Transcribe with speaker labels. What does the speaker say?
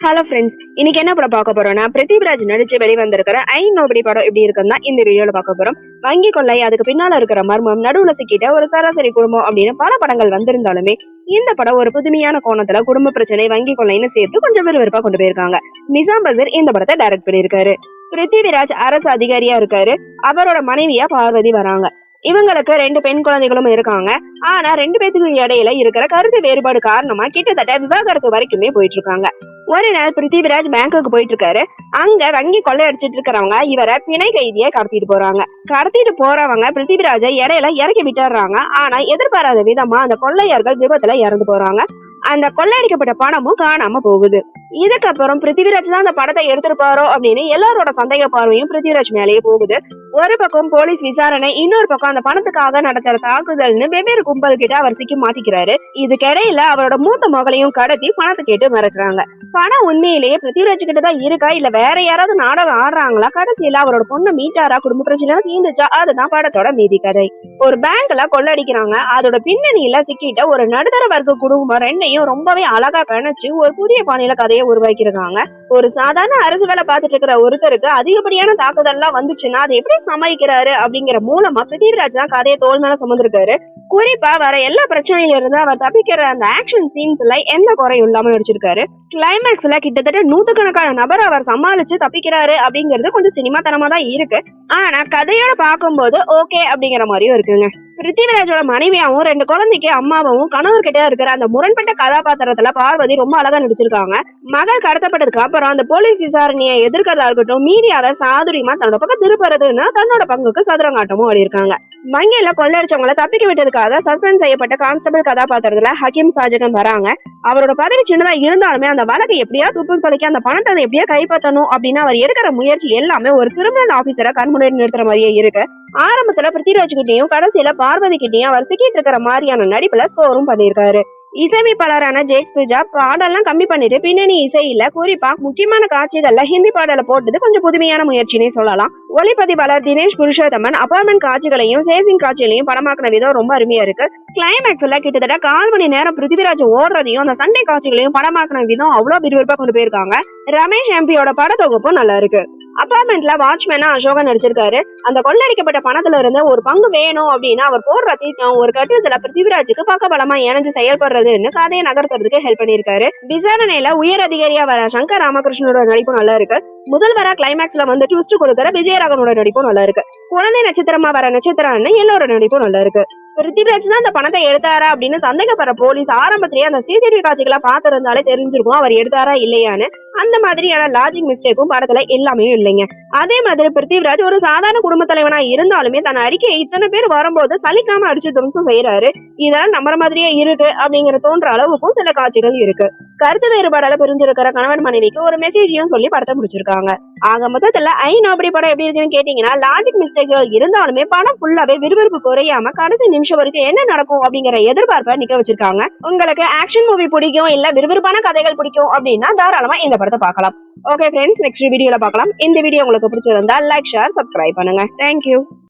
Speaker 1: Hello friends, இன்னைக்கு என்ன படம் பார்க்க போறோம்னா பிருத்திவிராஜ் நடிச்சு வெளிவந்திருக்கிற ஐ நோபடி படம் எப்படி இருக்குன்னு தான் இந்த வீடியோல பார்க்க போறோம். வங்கி கொள்ளை, அதுக்கு பின்னால இருக்கிற மர்மம், நடுவுல சிக்கிட்ட ஒரு சராசரி குடும்பம் அப்படின்னு பல படங்கள் வந்திருந்தாலுமே இந்த படம் ஒரு புதுமையான கோணத்துல குடும்ப பிரச்சனை, வங்கி கொள்ளைன்னு சேர்த்து கொஞ்சம் விறுவிறுப்பா கொண்டு போயிருக்காங்க. நிசாம் பசீர் இந்த படத்தை டைரக்ட் பண்ணியிருக்காரு. பிருத்திவிராஜ் அரசு அதிகாரியா இருக்காரு. அவரோட மனைவியா பார்வதி வராங்க. இவங்களுக்கு 2 பெண் குழந்தைகளும் இருக்காங்க. ஆனா 2 பேத்துக்கும் இடையில இருக்கிற கருத்து வேறுபாடு காரணமா கிட்டத்தட்ட விவாகரத்து வரைக்குமே போயிட்டு இருக்காங்க. ஒரு நாள் பிருத்திவிராஜ் பேங்க்குக்கு போயிட்டு இருக்காரு. அங்க வங்கி கொள்ளையடிச்சிட்டு இருக்கிறவங்க இவரை பிணை கைதியை கடத்திட்டு போறாங்க. கடத்திட்டு போறவங்க பிருத்திவிராஜை இடையில இறக்கி விட்டுறாங்க. ஆனா எதிர்பாராத விதமா அந்த கொள்ளையர்கள் விபத்துல இறந்து போறாங்க. அந்த கொள்ளையடிக்கப்பட்ட பணமும் காணாம போகுது. இதுக்கப்புறம் பிருத்திவிராஜ் தான் அந்த படத்தை எடுத்திருப்பாரோ அப்படின்னு எல்லாரோட சந்தேக பார்வையும் பிருத்திவிராஜ் மேலேயே போகுது. ஒரு பக்கம் போலீஸ் விசாரணை, இன்னொரு பக்கம் அந்த பணத்துக்காக நடத்துற தாக்குதல்னு வெவ்வேறு கும்பல் கிட்ட அவர் சிக்கி மாட்டிக்கிறாரு. இதுக்கிடையில அவரோட மூத்த மகளையும் கடத்தி பணத்தை கேட்டு மிரட்டுறாங்க. பணம் உண்மையிலேயே பிருத்திவிராஜ் கிட்ட தான் இருக்கா, இல்ல வேற யாராவது நாடகம் ஆடுறாங்களா, கடைசியில அவரோட பொண்ணு மீட்டாரா, குடும்ப பிரச்சனை தீர்ந்துச்சா, அதுதான் படத்தோட மீதி கதை. ஒரு பேங்க்ல கொள்ளடிக்கிறாங்க. அதோட பின்னணியில சிக்கிட்ட ஒரு நடுத்தர வர்க்க குடும்பம் ரெண்டையும் ரொம்பவே அழகா கணிச்சு ஒரு புதிய பாணியில கதையை உருவாக்கிருக்காங்க. ஒரு சாதாரண அரசு வேலை பார்த்துட்டு இருக்கிற ஒருத்தருக்கு அதிகப்படியான தாக்குதல் எல்லாம் வந்துச்சுன்னா அதை எப்படி சமாளிக்கிறாரு அப்படிங்கிற மூலமா பிருத்திவிராஜ் தான் கதையை தோல் மேல சுமந்திருக்காரு. குறிப்பா வர எல்லா பிரச்சனையில இருந்து அவர் தப்பிக்கிற அந்த ஆக்ஷன் சீன்ஸ்ல எந்த குறையும் இல்லாம நடிச்சிருக்காரு. கிளைமேக்ஸ்ல கிட்டத்தட்ட 100கணக்கான நபர் அவர் சமாளிச்சு தப்பிக்கிறாரு அப்படிங்கிறது கொஞ்சம் சினிமா தனமா தான் இருக்கு. ஆனா கதையோட பார்க்கும்போது ஓகே அப்படிங்கிற மாதிரியும் இருக்குங்க. பிருத்திவிராஜோட மனைவியாவும் 2 குழந்தைக்கு அம்மாவும் கணவர்கிட்ட இருக்கிற அந்த முரண்பட்ட கதாபாத்திரத்துல பார்வதி ரொம்ப அழகா நடிச்சிருக்காங்க. மகள் கடத்தப்பட்டதுக்கு அப்புறம் அந்த போலீஸ் விசாரணையை எதிர்க்கிறதா இருக்கட்டும், மீடியாவை சாதுரியமா தன்னோட பக்கம் திருப்புறதுன்னு தன்னோட பங்குக்கு சதுரங்காட்டமும் ஆடிருக்காங்க. வங்கியில கொள்ளடிச்சவங்களை தப்பிக்க விட்டதுக்காக சஸ்பெண்ட் செய்யப்பட்ட கான்ஸ்டபிள் கதாபாத்திரத்துல ஹக்கீம் சாஜகன் வராங்க. அவரோட பதவி சின்னதா இருந்தாலுமே அந்த வழக்கை எப்படியா துப்பு தொலைக்க, அந்த பணத்தை எப்படியா கைப்பற்றணும் அப்படின்னு அவர் எடுக்கிற முயற்சி எல்லாமே ஒரு கிரிமினல் ஆபீசரை கண்முன்னாடி நிறுத்துற மாதிரியே இருக்கு. ஆரம்பத்துல பிருத்திவிராஜ் கிட்டையும் கடைசியில பார்வதி கிட்டையும் அவர் சிக்கிட்டு இருக்கிற மாதிரியான நடிப்புல ஸ்கோரும் பண்ணியிருக்காரு. இசையமைப்பாளரான ஜெய்ஸ் பூஜா பாடெல்லாம் கம்மி பண்ணிட்டு பின்னணி இசையில குறிப்பா முக்கியமான காட்சிகள்ல ஹிந்தி பாடலை போட்டது கொஞ்சம் புதுமையான முயற்சினே சொல்லலாம். ஒளிப்பதிவாளர் தினேஷ் புருஷோத்தமன் அப்பார்ட்மெண்ட் காட்சிகளையும் சேசிங் காட்சிகளையும் படமாக்கின விதம் ரொம்ப அருமையா இருக்கு. கிளைமேக்ஸ்ல கிட்டத்தட்ட 1/4 மணி நேரம் பிருத்திவிராஜ் ஓடுறதையும் அந்த சண்டை காட்சிகளையும் படமாக்கின விதம் அவ்வளவு விறுவிறுப்பா கொண்டு போயிருக்காங்க. ரமேஷ் எம்பியோட பட தொகுப்பும் நல்லா இருக்கு. அபார்ட்மெண்ட்ல வாட்ச்மேனா அசோகன் நடிச்சிருக்காரு. அந்த கொள்ளடிக்கப்பட்ட பணத்துல இருந்து ஒரு பங்கு வேணும் அப்படின்னு அவர் போடுற தீர்த்தம் ஒரு கட்டத்துல பிருத்திவிராஜுக்கு பக்கபலமா இணைஞ்சு செயல்படுறதுன்னு கதையை நகர்த்துறதுக்கு ஹெல்ப் பண்ணிருக்காரு. விசாரணையில உயர் அதிகாரியா வர சங்கர் ராமகிருஷ்ணனோட நடிப்பும் நல்லா இருக்கு. முதல்வரா கிளைமேக்ஸ்ல வந்து ட்விஸ்ட் கொடுக்கிற விஜயராகவனோட நடிப்பும் நல்லா இருக்கு. குழந்தை நட்சத்திரமா வர நட்சத்திரம்னு எல்லாரோட நடிப்பும் நல்லா இருக்கு. பிருத்திவிராஜ் தான் அந்த பணத்தை எடுத்தாரா அப்படின்னு சந்தேகப்படுற போலீஸ் ஆரம்பத்திலேயே அந்த சிசிடிவி காட்சிகளை பார்த்திருந்தாலே தெரிஞ்சிருக்கும் அவர் எடுத்தாரா இல்லையான்னு. அந்த மாதிரியான லாஜிக் மிஸ்டேக்கும் படத்துல எல்லாமே இல்லைங்க. அதே மாதிரி பிருத்திவிராஜ் ஒரு சாதாரண குடும்ப தலைவனா இருந்தாலுமே தன் அறிக்கையை இத்தனை பேர் வரும்போது சலிக்காம அடிச்சு தும்சம் செய்யறாரு. இதெல்லாம் நம்புற மாதிரியே இருக்கு அப்படிங்கிற தோன்ற அளவுக்கும் சில காட்சிகள் இருக்கு. கருத்து வேறுபாடால பிரிஞ்சிருக்கிற கணவன் மனைவிக்கு ஒரு மெசேஜையும் சொல்லி படத்தை முடிச்சிருக்காங்க. ஆக மொத்தத்துல ஐ நோபடி படம் எப்படி இருக்குன்னு கேட்டீங்கன்னா, லாஜிக் மிஸ்டேக்கள் இருந்தாலுமே படம் ஃபுல்லாவே விறுவிறுப்பு குறையாம கடைசி நிமிஷம் வரைக்கும் என்ன நடக்கும் அப்படிங்கிற எதிர்பார்ப்பை நிக்க வச்சிருக்காங்க. உங்களுக்கு ஆக்ஷன் மூவி பிடிக்கும், இல்ல விறுவிறுப்பான கதைகள் பிடிக்கும் அப்படின்னா தாராளமா இந்த படத்தை பார்க்கலாம். ஓகே ஃப்ரெண்ட்ஸ், நெக்ஸ்ட் வீடியோல பார்க்கலாம். இந்த வீடியோ உங்களுக்கு பிடிச்சிருந்தா லைக், ஷேர், சப்ஸ்கிரைப் பண்ணுங்க. தேங்க்யூ.